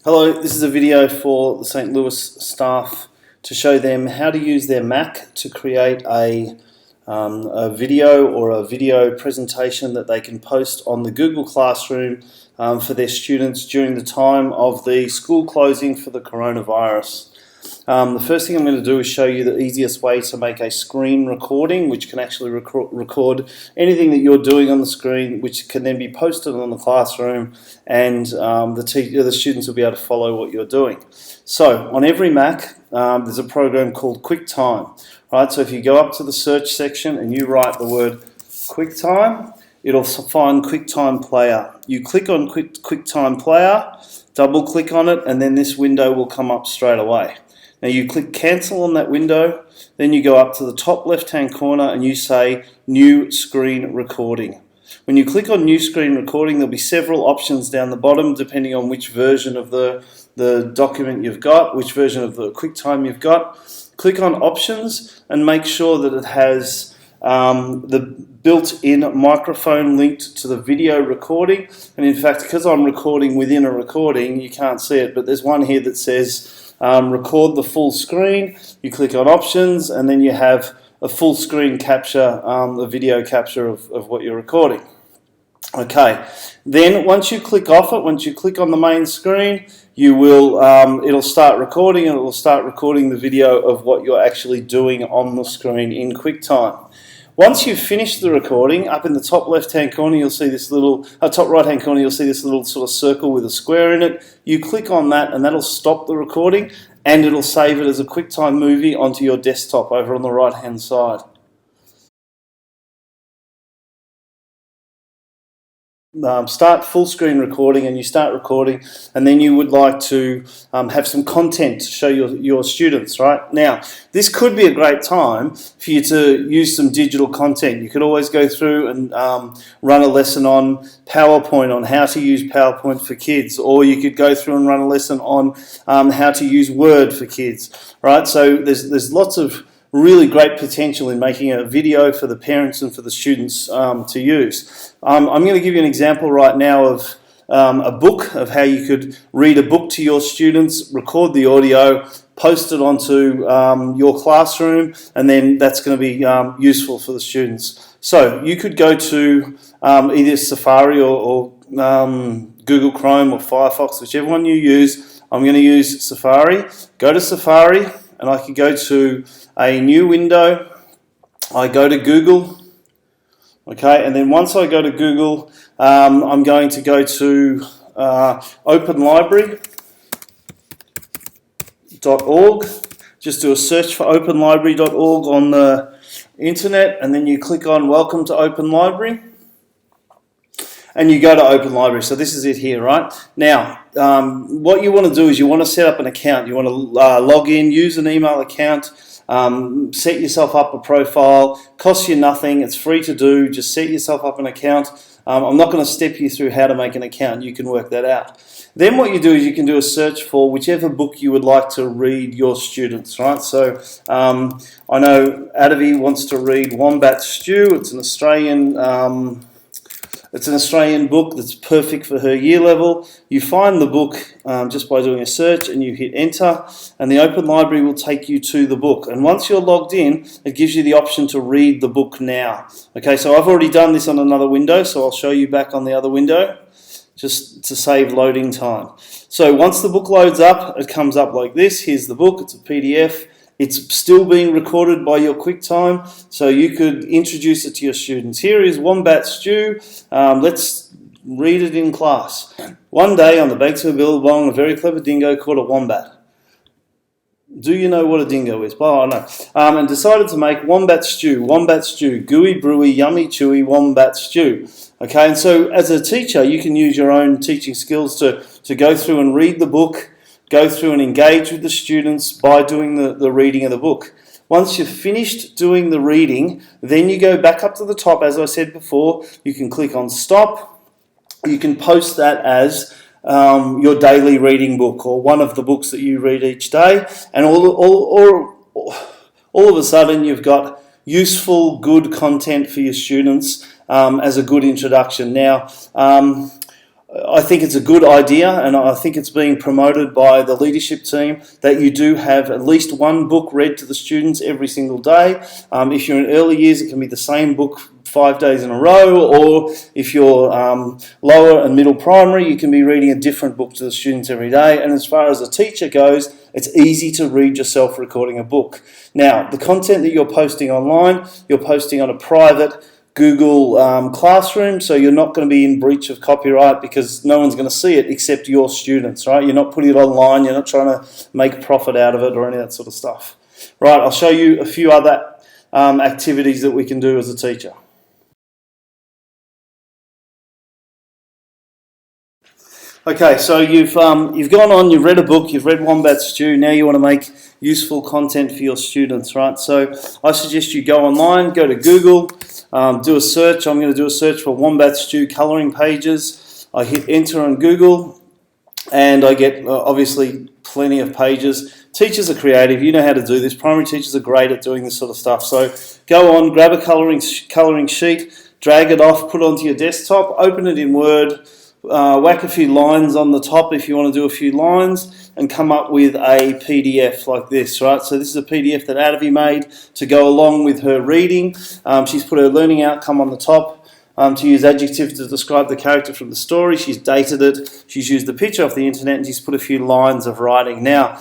Hello, this is a video for the St. Louis staff to show them how to use their Mac to create a video or a video presentation that they can post on the Google Classroom for their students during the time of the school closing for the coronavirus. The first thing I'm going to do is show you the easiest way to make a screen recording, which can actually record anything that you're doing on the screen, which can then be posted on the classroom, and the students will be able to follow what you're doing. So on every Mac, there's a program called QuickTime. Right? So if you go up to the search section and you write the word QuickTime, it'll find QuickTime Player. You click on QuickTime Player, double click on it, and then this window will come up straight away. Now you click cancel on that window, then you go up to the top left hand corner and you say new screen recording. When you click on new screen recording, there'll be several options down the bottom depending on which version of the document you've got, which version of the QuickTime you've got. Click on options and make sure that it has the built-in microphone linked to the video recording. And in fact, because I'm recording within a recording, you can't see it, but there's one here that says record the full screen. You click on options and then you have a full screen capture, a video capture of what you're recording. Okay, then once you click off it, once you click on the main screen, you will it'll start recording, and it will start recording the video of what you're actually doing on the screen in QuickTime. Once you've finished the recording, up in the top left-hand corner, you'll see this little, top right-hand corner, you'll see this little sort of circle with a square in it. You click on that, and that'll stop the recording, and it'll save it as a QuickTime movie onto your desktop over on the right-hand side. Start full screen recording, and you start recording, and then you would like to have some content to show your students. Right now, this could be a great time for you to use some digital content. You could always go through and run a lesson on PowerPoint, on how to use PowerPoint for kids, or you could go through and run a lesson on how to use Word for kids. Right, so there's lots of really great potential in making a video for the parents and for the students to use. I'm going to give you an example right now of a book, of how you could read a book to your students, record the audio, post it onto your classroom, and then that's going to be useful for the students. So you could go to either Safari or Google Chrome or Firefox, whichever one you use. I'm going to use Safari. Go to Safari, and I could go to a new window. I go to Google, okay, and then once I go to Google, I'm going to go to openlibrary.org. Just do a search for openlibrary.org on the internet, and then you click on Welcome to Open Library, and you go to Open Library. So this is it here, right? Now, what you want to do is you want to set up an account. You want to log in, use an email account, set yourself up a profile. Costs you nothing. It's free to do. Just set yourself up an account. I'm not going to step you through how to make an account. You can work that out. Then what you do is you can do a search for whichever book you would like to read your students, right? So I know Adavi wants to read Wombat Stew. It's an Australian book that's perfect for her year level. You find the book just by doing a search, and you hit enter, and the Open Library will take you to the book. And once you're logged in, it gives you the option to read the book now. Okay, so I've already done this on another window, so I'll show you back on the other window just to save loading time. So once the book loads up, it comes up like this. Here's the book. It's a PDF. It's still being recorded by your QuickTime, so you could introduce it to your students. Here is Wombat Stew. Let's read it in class. One day on the banks of a billabong, a very clever dingo caught a wombat. Do you know what a dingo is? Oh, no. And decided to make wombat stew, gooey, brewy, yummy, chewy, wombat stew. Okay, and so as a teacher, you can use your own teaching skills to go through and read the book, go through and engage with the students by doing the reading of the book. Once you've finished doing the reading, then you go back up to the top, as I said before. You can click on stop. You can post that as your daily reading book, or one of the books that you read each day, and all of a sudden you've got useful, good content for your students as a good introduction. Now, I think it's a good idea, and I think it's being promoted by the leadership team, that you do have at least one book read to the students every single day. If you're in early years, it can be the same book 5 days in a row, or if you're lower and middle primary, you can be reading a different book to the students every day. And as far as a teacher goes, it's easy to read yourself recording a book. Now, the content that you're posting online, you're posting on a private Google Classroom, so you're not going to be in breach of copyright because no one's going to see it except your students, right? You're not putting it online, you're not trying to make profit out of it or any of that sort of stuff. Right, I'll show you a few other activities that we can do as a teacher. Okay, so you've gone on, you've read a book, you've read Wombat Stew, now you want to make useful content for your students, right? So I suggest you go online, go to Google, do a search. I'm going to do a search for Wombat Stew colouring pages. I hit enter on Google and I get obviously plenty of pages. Teachers are creative, you know how to do this. Primary teachers are great at doing this sort of stuff. So go on, grab a colouring sheet, drag it off, put it onto your desktop, open it in Word, whack a few lines on the top if you want to do a few lines, and come up with a PDF like this, right? So this is a PDF that Adavi made to go along with her reading. She's put her learning outcome on the top to use adjectives to describe the character from the story. She's dated it. She's used the picture off the internet and she's put a few lines of writing. Now,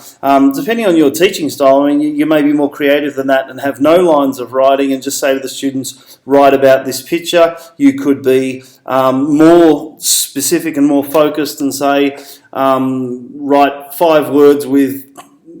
depending on your teaching style, I mean, you may be more creative than that and have no lines of writing and just say to the students, write about this picture. You could be more specific and more focused and say, write 5 words with,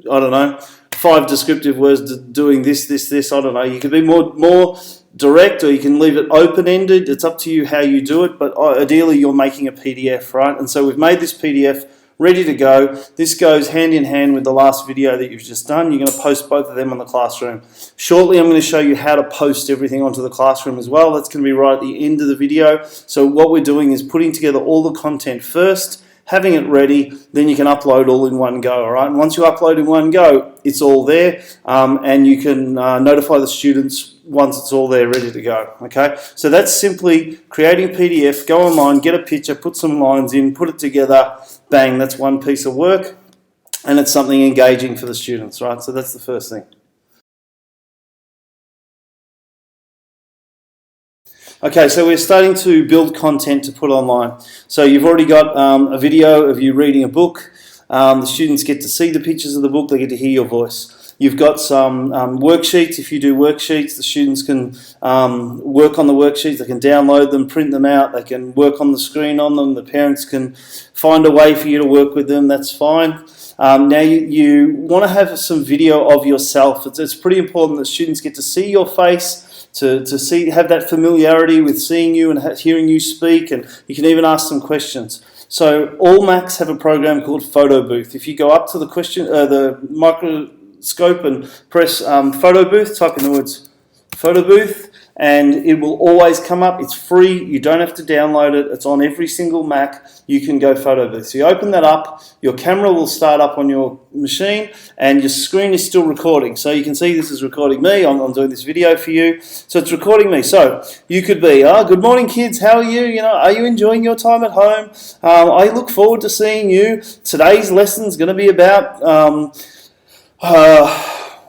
I don't know, 5 descriptive words doing this, I don't know. You could be more direct, or you can leave it open-ended. It's up to you how you do it, but ideally you're making a PDF, right? And so we've made this PDF ready to go. This goes hand in hand with the last video that you've just done. You're going to post both of them on the Classroom. Shortly I'm going to show you how to post everything onto the Classroom as well. That's going to be right at the end of the video. So what we're doing is putting together all the content first, having it ready, then you can upload all in one go, all right? And once you upload in one go, it's all there, and you can notify the students once it's all there ready to go, okay? So that's simply creating a PDF, go online, get a picture, put some lines in, put it together, bang, that's one piece of work, and it's something engaging for the students, right? So that's the first thing. Okay, so we're starting to build content to put online. So you've already got a video of you reading a book. The students get to see the pictures of the book, they get to hear your voice. You've got some worksheets. If you do worksheets, the students can work on the worksheets, they can download them, print them out, they can work on the screen on them, the parents can find a way for you to work with them, that's fine. Now you want to have some video of yourself. It's pretty important that students get to see your face, to have that familiarity with seeing you and hearing you speak, and you can even ask some questions. So all Macs have a program called Photo Booth. If you go up to the microscope and press Photo Booth, type in the words Photo Booth, and it will always come up. It's free, you don't have to download it, it's on every single Mac. You can go Photo Booth. So you open that up, your camera will start up on your machine, and your screen is still recording. So you can see this is recording me, I'm doing this video for you, so it's recording me. So you could be, good morning kids, how are you? You know, are you enjoying your time at home? I look forward to seeing you. Today's lesson is going to be about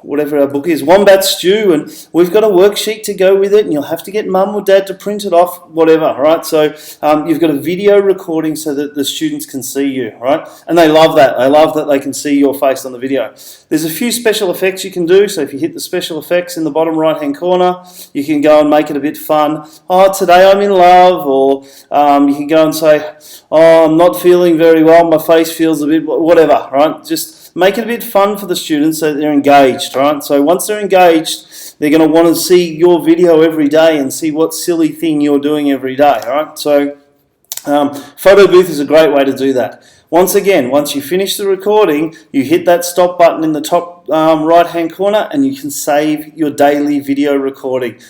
whatever our book is, Wombat Stew, and we've got a worksheet to go with it, and you'll have to get mum or dad to print it off, whatever, right? So you've got a video recording so that the students can see you, right? And they love that. They love that they can see your face on the video. There's a few special effects you can do. So if you hit the special effects in the bottom right-hand corner, you can go and make it a bit fun. Today I'm in love, or you can go and say, I'm not feeling very well, my face feels a bit, whatever, right? Just make it a bit fun for the students so they're engaged, right? So once they're engaged, they're going to want to see your video every day and see what silly thing you're doing every day, right? So Photo Booth is a great way to do that. Once again, once you finish the recording, you hit that stop button in the top right-hand corner and you can save your daily video recording.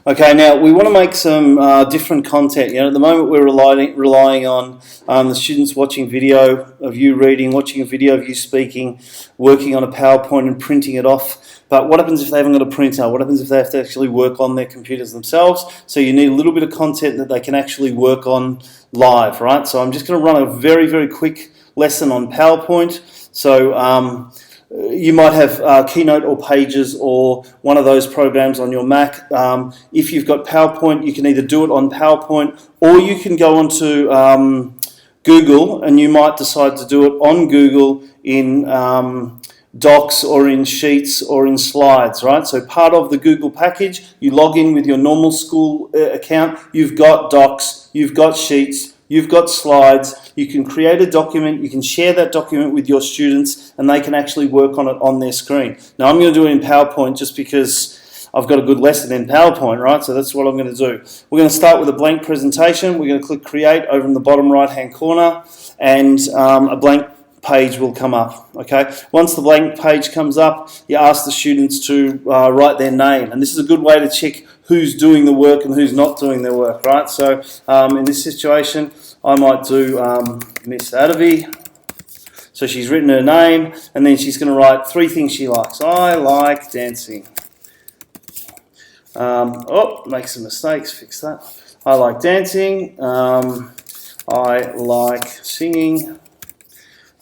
Okay, now we want to make some different content. You know, at the moment we're relying on the students watching video of you reading, watching a video of you speaking, working on a PowerPoint and printing it off. But what happens if they haven't got a printer? What happens if they have to actually work on their computers themselves? So you need a little bit of content that they can actually work on live, right? So I'm just going to run a very, very quick lesson on PowerPoint. So you might have Keynote or Pages or one of those programs on your Mac. If you've got PowerPoint, you can either do it on PowerPoint or you can go onto Google, and you might decide to do it on Google in Docs or in Sheets or in Slides, right? So part of the Google package, you log in with your normal school account, you've got Docs, you've got Sheets, you've got Slides, you can create a document, you can share that document with your students and they can actually work on it on their screen. Now I'm going to do it in PowerPoint just because I've got a good lesson in PowerPoint, right? So that's what I'm going to do. We're going to start with a blank presentation. We're going to click Create over in the bottom right hand corner and a blank page will come up. Okay. Once the blank page comes up, you ask the students to write their name, and this is a good way to check who's doing the work and who's not doing their work, right? So in this situation, I might do Miss Adavi. So she's written her name, and then she's going to write 3 things she likes. I like dancing. Make some mistakes, fix that. I like dancing. I like singing.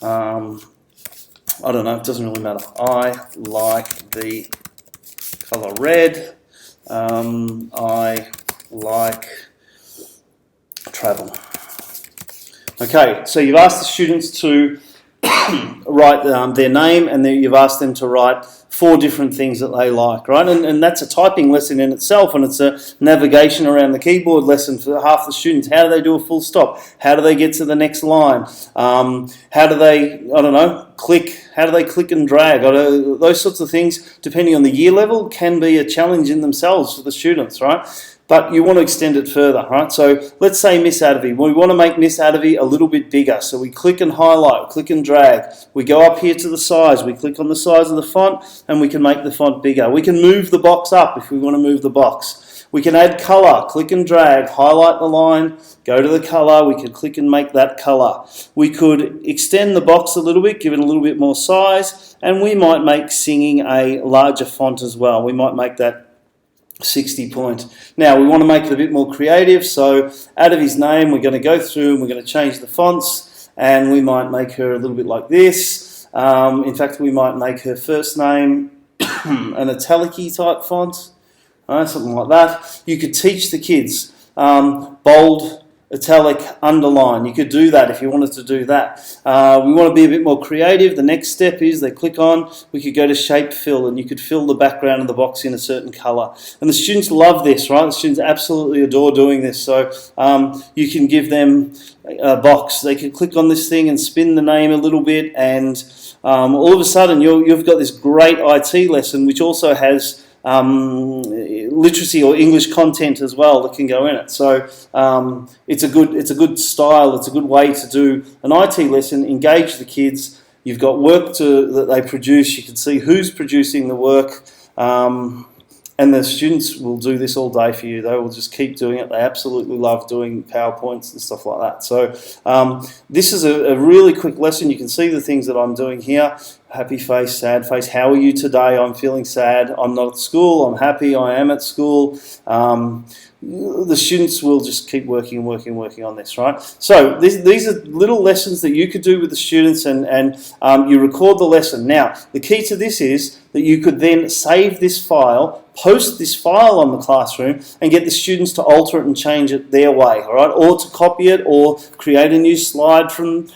I don't know, it doesn't really matter. I like the colour red. I like travel. Okay, so you've asked the students to write their name, and then you've asked them to write 4 different things that they like, right? And that's a typing lesson in itself, and it's a navigation around the keyboard lesson for half the students. How do they do a full stop? How do they get to the next line? How do they, I don't know, click? How do they click and drag? Those sorts of things, depending on the year level, can be a challenge in themselves for the students, right? But you want to extend it further, right? So let's say Miss Adavi. We want to make Miss Adavi a little bit bigger. So we click and highlight, click and drag. We go up here to the size. We click on the size of the font and we can make the font bigger. We can move the box up if we want to move the box. We can add colour, click and drag, highlight the line, go to the colour. We could click and make that colour. We could extend the box a little bit, give it a little bit more size, and we might make singing a larger font as well. We might make that 60 point. Now we want to make it a bit more creative, so out of his name we're going to go through and we're going to change the fonts, and we might make her a little bit like this. In fact, we might make her first name an italic-y type font, something like that. You could teach the kids bold, italic, underline. You could do that if you wanted to do that. We want to be a bit more creative. The next step is they click on, we could go to shape fill, and you could fill the background of the box in a certain colour. And the students love this, right? The students absolutely adore doing this. So you can give them a box. They can click on this thing and spin the name a little bit, and all of a sudden you've got this great IT lesson which also has literacy or English content as well that can go in it. So it's a good style. It's a good way to do an IT lesson. Engage the kids. You've got work that they produce. You can see who's producing the work, and the students will do this all day for you. They will just keep doing it. They absolutely love doing PowerPoints and stuff like that. So this is a really quick lesson. You can see the things that I'm doing here. Happy face, sad face. How are you today? I'm feeling sad. I'm not at school. I'm happy. I am at school. The students will just keep working on this, right? So these are little lessons that you could do with the students, and you record the lesson. Now, the key to this is that you could then save this file, post this file on the classroom, and get the students to alter it and change it their way, all right? Or to copy it, or create a new slide from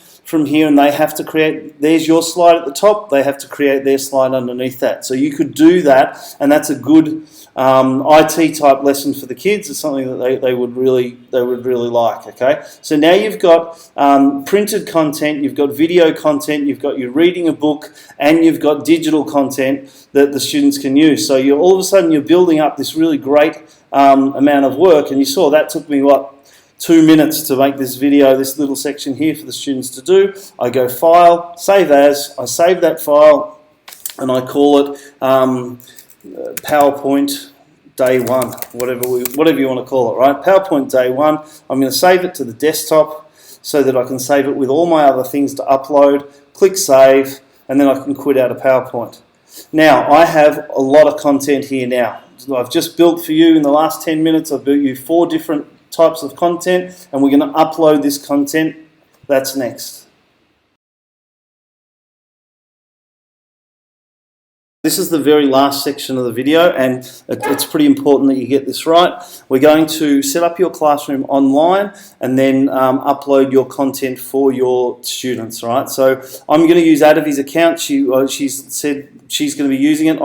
here, and they have to create, there's your slide at the top, they have to create their slide underneath that. So you could do that, and that's a good IT type lesson for the kids. It's something that they would really like. Okay, so now you've got printed content, you've got video content, you've got you reading a book, and you've got digital content that the students can use. So you're all of a sudden you're building up this really great amount of work, and you saw that took me 2 minutes to make this video, this little section here for the students to do. I go File, Save As, I save that file, and I call it PowerPoint Day 1, whatever you want to call it, right? PowerPoint Day 1. I'm going to save it to the desktop so that I can save it with all my other things to upload, click Save, and then I can quit out of PowerPoint. Now, I have a lot of content here now. I've just built for you in the last 10 minutes, I've built you 4 different types of content, and we're going to upload this content. That's next. This is the very last section of the video, and it's pretty important that you get this right. We're going to set up your classroom online and then upload your content for your students, right? So I'm going to use Adavi's account. She's said she's going to be using it.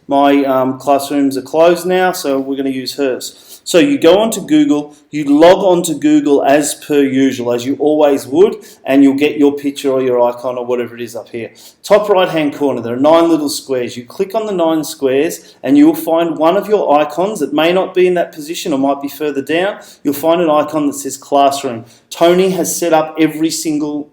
My classrooms are closed now, so we're going to use hers. So you go onto Google, you log onto Google as per usual, as you always would, and you'll get your picture or your icon or whatever it is up here. Top right hand corner, there are 9 little squares. You click on the 9 squares and you'll find one of your icons. It may not be in that position or might be further down. You'll find an icon that says Classroom. Tony has set up every single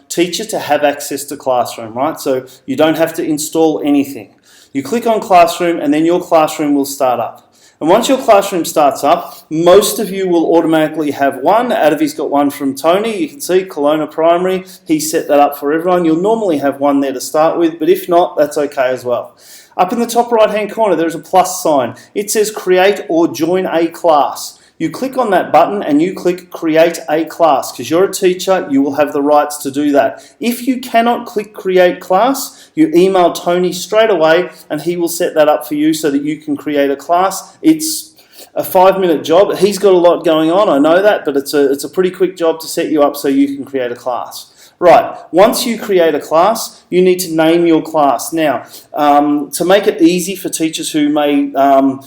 teacher to have access to Classroom, right? So you don't have to install anything. You click on Classroom and then your classroom will start up. And once your classroom starts up, most of you will automatically have one. Adavi's got one from Tony. You can see Kelowna Primary. He set that up for everyone. You'll normally have one there to start with, but if not, that's okay as well. Up in the top right-hand corner, there's a plus sign. It says Create or Join a Class. You click on that button and you click Create a Class. Because you're a teacher, you will have the rights to do that. If you cannot click Create Class, you email Tony straight away and he will set that up for you so that you can create a class. It's a 5-minute job. He's got a lot going on, I know that, but it's a pretty quick job to set you up so you can create a class. Right, once you create a class, you need to name your class. Now, to make it easy for teachers who may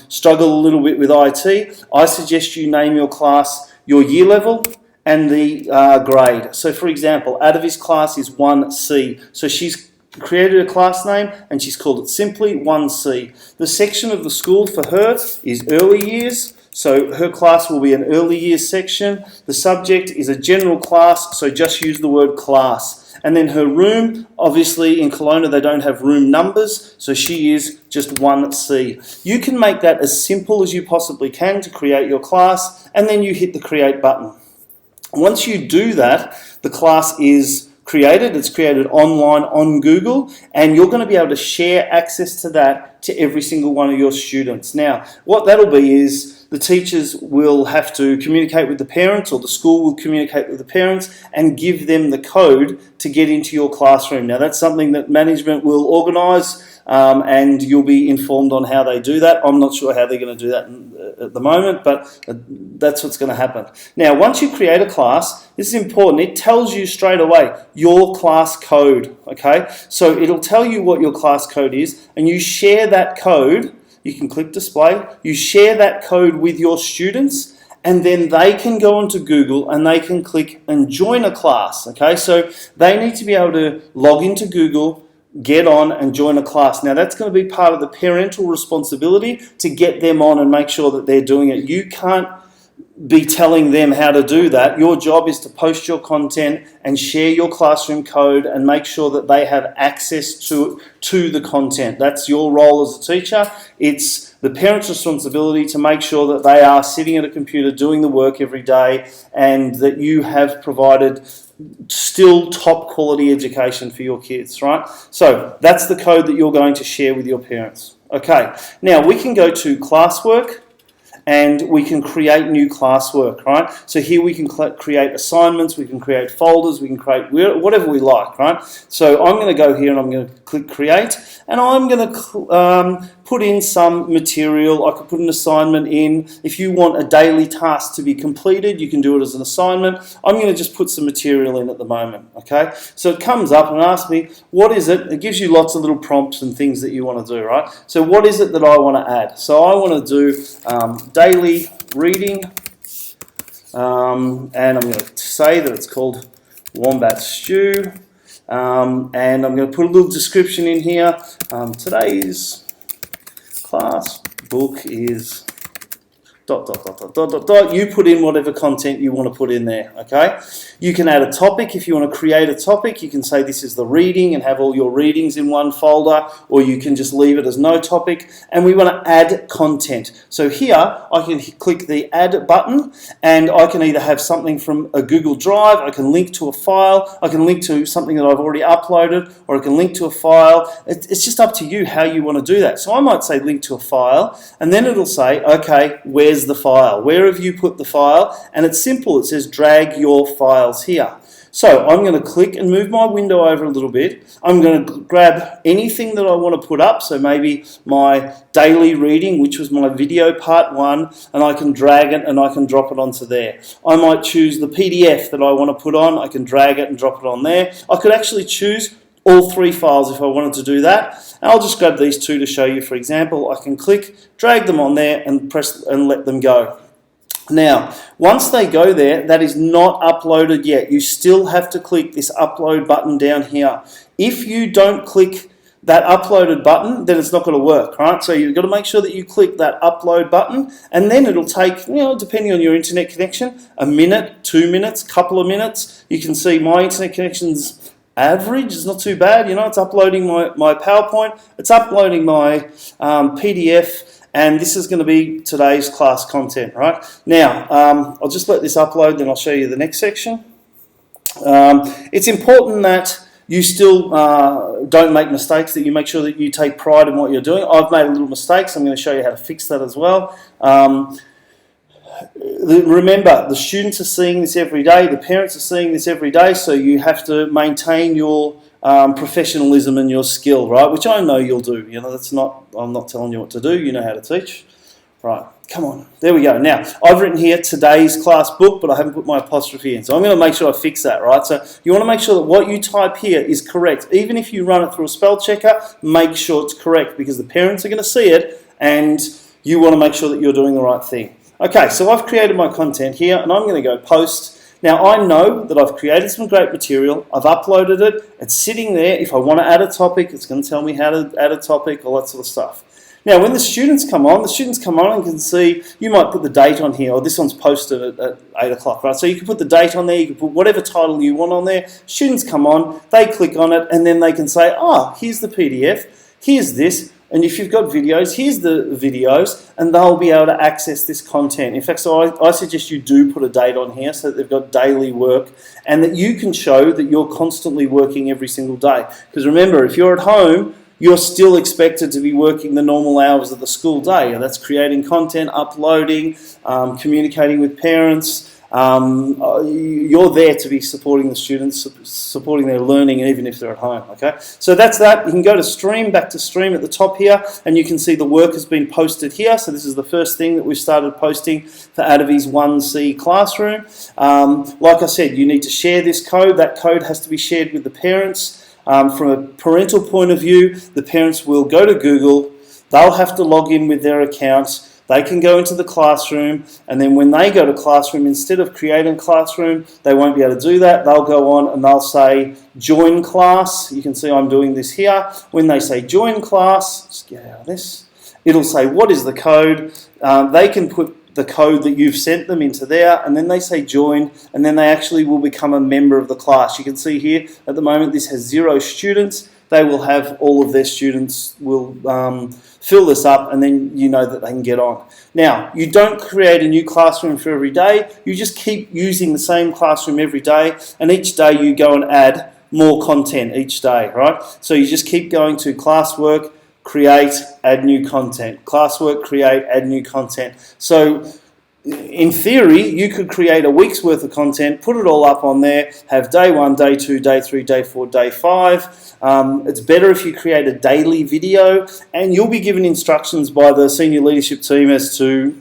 struggle a little bit with IT, I suggest you name your class your year level and the grade. So for example, Adavi's class is 1C. So she's created a class name and she's called it simply 1C. The section of the school for her is early years. So her class will be an early years section. The subject is a general class, so just use the word class. And then her room, obviously in Kelowna they don't have room numbers, so she is just 1C. You can make that as simple as you possibly can to create your class, and then you hit the create button. Once you do that, the class is created. It's created online on Google, and you're going to be able to share access to that to every single one of your students. Now, what that'll be is the teachers will have to communicate with the parents, or the school will communicate with the parents and give them the code to get into your classroom. Now, that's something that management will organise, and you'll be informed on how they do that. I'm not sure how they're going to do that at the moment, but that's what's going to happen. Now, once you create a class, this is important. It tells you straight away your class code, okay? So it'll tell you what your class code is, and you share that code. You can click display. You share that code with your students, and then they can go onto Google and they can click and join a class, okay? So they need to be able to log into Google, get on and join a class. Now that's going to be part of the parental responsibility to get them on and make sure that they're doing it. You can't be telling them how to do that. Your job is to post your content and share your classroom code and make sure that they have access to the content. That's your role as a teacher. It's the parent's responsibility to make sure that they are sitting at a computer doing the work every day, and that you have provided still top quality education for your kids, right? So that's the code that you're going to share with your parents. Okay, now we can go to classwork and we can create new classwork, right? So here we can create assignments, we can create folders, we can create whatever we like, right? So I'm going to go here and I'm going to click create, and I'm going to put in some material. I could put an assignment in. If you want a daily task to be completed, you can do it as an assignment. I'm going to just put some material in at the moment, okay? So it comes up and asks me, what is it? It gives you lots of little prompts and things that you want to do, right? So what is it that I want to add? So I want to do daily reading, and I'm going to say that it's called Wombat Stew, and I'm going to put a little description in here. Today's class book is You put in whatever content you want to put in there, okay? You can add a topic. If you want to create a topic, you can say this is the reading and have all your readings in one folder, or you can just leave it as no topic. And we want to add content. So here, I can click the add button, and I can either have something from a Google Drive, I can link to a file, I can link to something that I've already uploaded, or I can link to a file. It's just up to you how you want to do that. So I might say link to a file, and then it'll say, okay, where's the file? Where have you put the file? And it's simple. It says drag your files here. So I'm going to click and move my window over a little bit. I'm going to grab anything that I want to put up. So maybe my daily reading, which was my video part 1, and I can drag it and I can drop it onto there. I might choose the PDF that I want to put on. I can drag it and drop it on there. I could actually choose all 3 files if I wanted to do that. And I'll just grab these 2 to show you. For example, I can click, drag them on there and press and let them go. Now, once they go there, that is not uploaded yet. You still have to click this upload button down here. If you don't click that uploaded button, then it's not going to work, right? So you've got to make sure that you click that upload button, and then it'll take, depending on your internet connection, a minute, 2 minutes, couple of minutes. You can see my internet connection's average. It's not too bad. It's uploading my PowerPoint. It's uploading my PDF. And this is going to be today's class content, right? Now, I'll just let this upload, then I'll show you the next section. It's important that you still don't make mistakes, that you make sure that you take pride in what you're doing. I've made a little mistake, so I'm going to show you how to fix that as well. Remember, the students are seeing this every day, the parents are seeing this every day, so you have to maintain your professionalism and your skill, right? Which I know you'll do. I'm not telling you what to do. You know how to teach. Right, come on. There we go. Now, I've written here today's class book, but I haven't put my apostrophe in. So I'm going to make sure I fix that, right? So you want to make sure that what you type here is correct. Even if you run it through a spell checker, make sure it's correct, because the parents are going to see it and you want to make sure that you're doing the right thing. Okay, so I've created my content here, and I'm going to go post. Now, I know that I've created some great material, I've uploaded it, it's sitting there. If I want to add a topic, it's going to tell me how to add a topic, all that sort of stuff. Now, when the students come on and can see, you might put the date on here, or this one's posted at 8 o'clock, right? So you can put the date on there, you can put whatever title you want on there. Students come on, they click on it, and then they can say, here's the PDF, here's this, and if you've got videos, here's the videos, and they'll be able to access this content. In fact, so I suggest you do put a date on here so that they've got daily work, and that you can show that you're constantly working every single day. Because remember, if you're at home, you're still expected to be working the normal hours of the school day, and that's creating content, uploading, communicating with parents. You're there to be supporting the students, supporting their learning, even if they're at home. Okay, so that's that. You can go to stream, back to stream at the top here, and you can see the work has been posted here. So this is the first thing that we've started posting for Adavi's 1C classroom. Like I said, you need to share this code. That code has to be shared with the parents. From a parental point of view, the parents will go to Google. They'll have to log in with their accounts. They can go into the classroom, and then when they go to classroom, instead of creating classroom, they won't be able to do that. They'll go on and they'll say join class. You can see I'm doing this here. When they say join class, just get out of this, it'll say what is the code. They can put the code that you've sent them into there, and then they say join, and then they actually will become a member of the class. You can see here at the moment this has 0 students. They will have all of their students will fill this up, and then you know that they can get on. Now, you don't create a new classroom for every day. You just keep using the same classroom every day, and each day you go and add more content each day, right? So you just keep going to classwork, create, add new content. Classwork, create, add new content. So in theory, you could create a week's worth of content, put it all up on there, have day 1, day 2, day 3, day 4, day 5. It's better if you create a daily video, and you'll be given instructions by the senior leadership team as to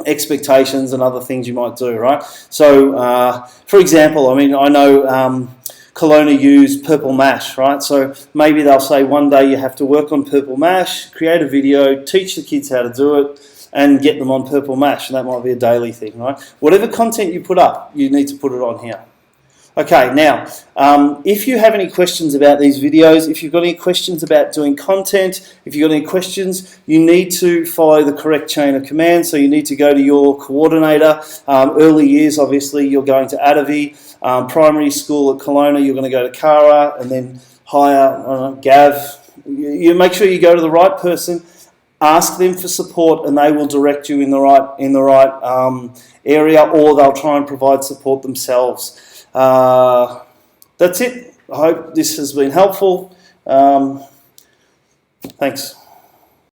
expectations and other things you might do, right? So, for example, I know Kelowna use Purple Mash, right? So maybe they'll say one day you have to work on Purple Mash, create a video, teach the kids how to do it, and get them on Purple Mash, and that might be a daily thing, right? Whatever content you put up, you need to put it on here. Okay, now, if you have any questions about these videos, if you've got any questions about doing content, if you've got any questions, you need to follow the correct chain of command. So you need to go to your coordinator. Early years, obviously, you're going to Atavi. Primary school at Kelowna, you're going to go to Cara, and then higher, Gav. You make sure you go to the right person. Ask them for support, and they will direct you in the right area, or they'll try and provide support themselves. That's it. I hope this has been helpful. Thanks.